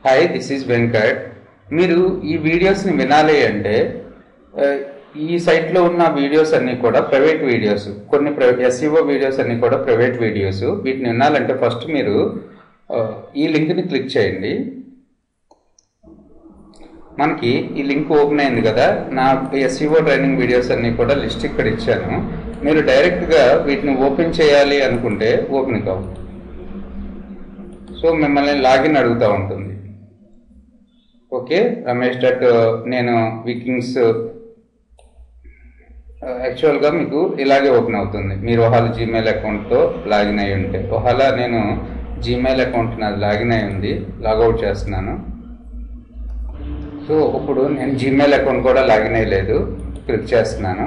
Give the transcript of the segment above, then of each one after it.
Hi, this is Venkat. మీరు ఈ వీడియోస్ని వినాలి అంటే ఈ సైట్లో ఉన్న వీడియోస్ అన్నీ కూడా ప్రైవేట్ వీడియోస్, కొన్ని ఎస్ఈఓ వీడియోస్ అన్నీ కూడా ప్రైవేట్ వీడియోస్. వీటిని వినాలంటే ఫస్ట్ మీరు ఈ లింక్ని క్లిక్ చేయండి. మనకి ఈ లింక్ ఓపెన్ అయింది కదా. నా ఎస్ఈఓ ట్రైనింగ్ వీడియోస్ అన్నీ కూడా లిస్ట్ ఇక్కడ ఇచ్చాను. మీరు డైరెక్ట్గా వీటిని ఓపెన్ చేయాలి అనుకుంటే ఓపెన్ కావు. సో మిమ్మల్ని లాగిన్ అడుగుతూ ఉంటుంది. ఓకే, రమేష్ నేను వికింగ్స్ యాక్చువల్గా మీకు ఇలాగే ఓపెన్ అవుతుంది. మీరు ఒకవేళ జీమెయిల్ అకౌంట్తో లాగిన్ అయ్యి ఉంటే, ఒకవేళ నేను జీమెయిల్ అకౌంట్ నాది లాగిన్ అయ్యి ఉంది, లాగౌట్ చేస్తున్నాను. సో ఇప్పుడు నేను జీమెయిల్ అకౌంట్ కూడా లాగిన్ అయ్యలేదు, క్లిక్ చేస్తున్నాను.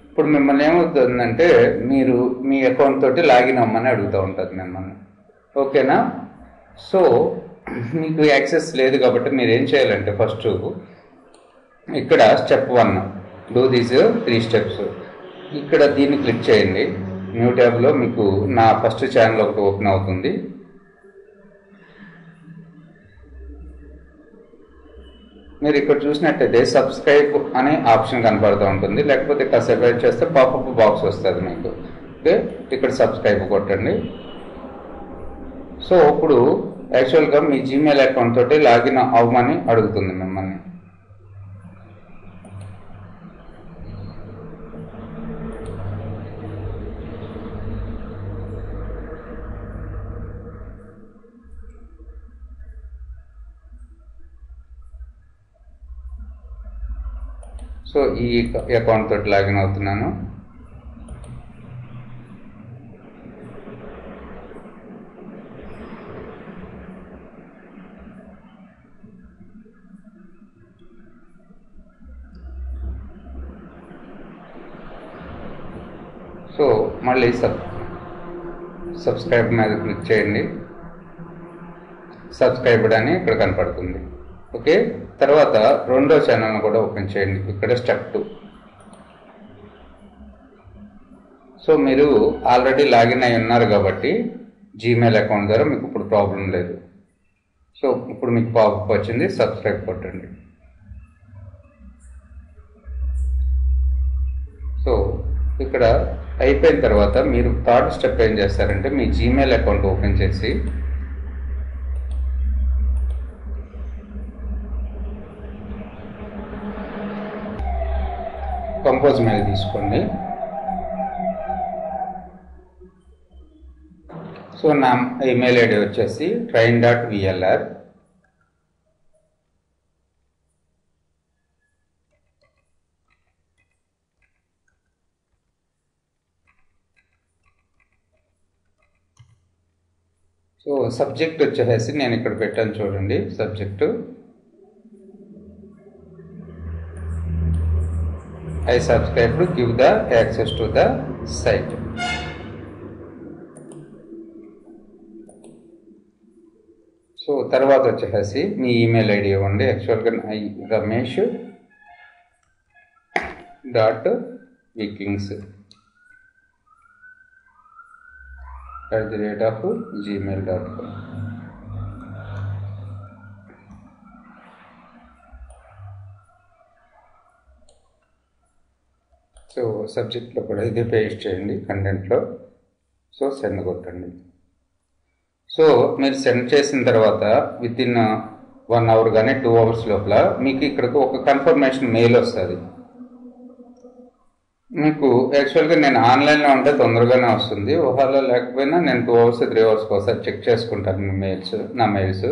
ఇప్పుడు మిమ్మల్ని ఏమవుతుందంటే మీరు మీ అకౌంట్ తోటి లాగిన్ అవ్వమని అడుగుతూ ఉంటుంది మిమ్మల్ని. ఓకేనా? సో మీకు యాక్సెస్ లేదు కాబట్టి మీరు ఏం చేయాలంటే ఫస్ట్ ఇక్కడ స్టెప్ 1 డూ దీస్ 3 స్టెప్స్. ఇక్కడ దీన్ని క్లిక్ చేయండి. న్యూ ట్యాబ్లో మీకు నా ఫస్ట్ ఛానల్ ఒకటి ఓపెన్ అవుతుంది. మీరు ఇక్కడ చూసినట్టయితే సబ్స్క్రైబ్ అనే ఆప్షన్ కనపడుతూ ఉంటుంది. లేకపోతే కాసేపు వెయిట్ చేస్తే పాపప్ బాక్స్ వస్తుంది మీకు. ఓకే, ఇక్కడ సబ్స్క్రైబ్ కొట్టండి. సో ఇప్పుడు యాక్చువల్గా మీ జీమెయిల్ అకౌంట్ తోటి లాగిన్ అవ్వమని అడుగుతుంది మిమ్మల్ని. సో ఈ అకౌంట్ తోటి లాగిన్ అవుతున్నాను. సో మళ్ళీ సబ్స్క్రైబ్ మీద క్లిక్ చేయండి. సబ్స్క్రైబ్డ్ అని ఇక్కడ కనపడుతుంది. ఓకే, తర్వాత రెండో ఛానల్ని కూడా ఓపెన్ చేయండి. ఇక్కడ స్టెప్ 2. సో మీరు ఆల్రెడీ లాగిన్ అయి ఉన్నారు కాబట్టి జీమెయిల్ అకౌంట్ ద్వారా మీకు ఇప్పుడు ప్రాబ్లం లేదు. సో ఇప్పుడు మీకు పాపప్ వచ్చింది, సబ్స్క్రైబ్ కొట్టండి. సో ఇక్కడ అయిపోయిన తర్వాత మీరు థర్డ్ స్టెప్ ఏం చేస్తారంటే మీ జీమెయిల్ అకౌంట్ ఓపెన్ చేసి కంపోజ్ మెయిల్ తీసుకోండి. సో నా ఈమెయిల్ ఐడి వచ్చేసి train.vlr. సో సబ్జెక్ట్ వచ్చేసి నేను ఇక్కడ పెట్టాను చూడండి. Subject I subscribe to give the access to the site. So తర్వాత వచ్చేసి మీ ఈమెయిల్ ఐడి ఇవ్వండి. యాక్చువల్గా ramesh.vikings@gmail.com. సో సబ్జెక్ట్లో కూడా ఇది పేస్ట్ చేయండి కంటెంట్లో. సో సెండ్ కొట్టండి. సో మీరు సెండ్ చేసిన తర్వాత వితిన్ 1 అవర్ కానీ 2 అవర్స్ లోపల మీకు ఇక్కడికి ఒక కన్ఫర్మేషన్ మెయిల్ వస్తుంది. మీకు యాక్చువల్గా నేను ఆన్లైన్లో ఉంటే తొందరగానే వస్తుంది. ఒకవేళ లేకపోయినా నేను 2 అవర్స్ 3 అవర్స్కి ఒకసారి చెక్ చేసుకుంటాను నా మెయిల్స్.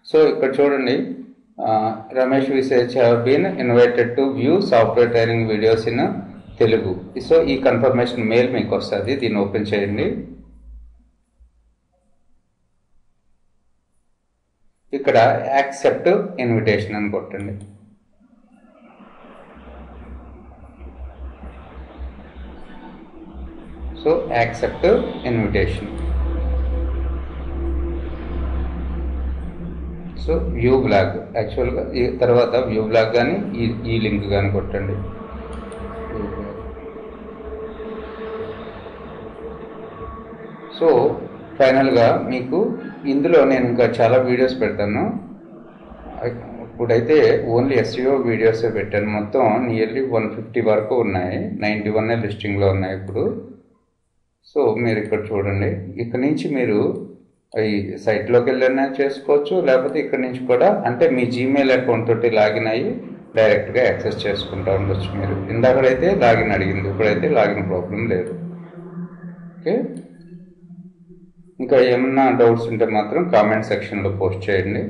సో ఇక్కడ చూడండి, రమేష్ విసేజ్ have been invited to view software training videos in Telugu. So ఈ కన్ఫర్మేషన్ మెయిల్ మీకు వస్తుంది. దీన్ని ఓపెన్ చేయండి. ఇక్కడ యాక్సెప్ట్ ఇన్విటేషన్ అని కొట్టండి. So accept invitation. So view blog, యాక్చువల్గా తర్వాత వ్యూ బ్లాగ్ కానీ ఈ లింక్ కానీ కొట్టండి. సో ఫైనల్గా మీకు ఇందులో నేను ఇంకా చాలా వీడియోస్ పెడతాను. ఇప్పుడైతే ఓన్లీ ఎస్ఈఓ వీడియోసే పెట్టాను. మొత్తం నియర్లీ 150 వరకు ఉన్నాయి. 91 లిస్టింగ్లో ఉన్నాయి ఇప్పుడు. సో మీరు ఇక్కడ చూడండి, ఇక్కడ నుంచి మీరు ఈ సైట్లోకి వెళ్ళినా చేసుకోవచ్చు, లేకపోతే ఇక్కడ నుంచి కూడా అంటే మీ జీమెయిల్ అకౌంట్ తోటి లాగిన్ అయ్యి డైరెక్ట్గా యాక్సెస్ చేసుకుంటూ ఉండొచ్చు. మీరు ఇందాకడైతే లాగిన్ అడిగింది, ఇప్పుడైతే లాగిన్ ప్రాబ్లం లేదు. ఓకే, ఇంకా ఏమన్నా డౌట్స్ ఉంటే మాత్రం కామెంట్ సెక్షన్లో పోస్ట్ చేయండి.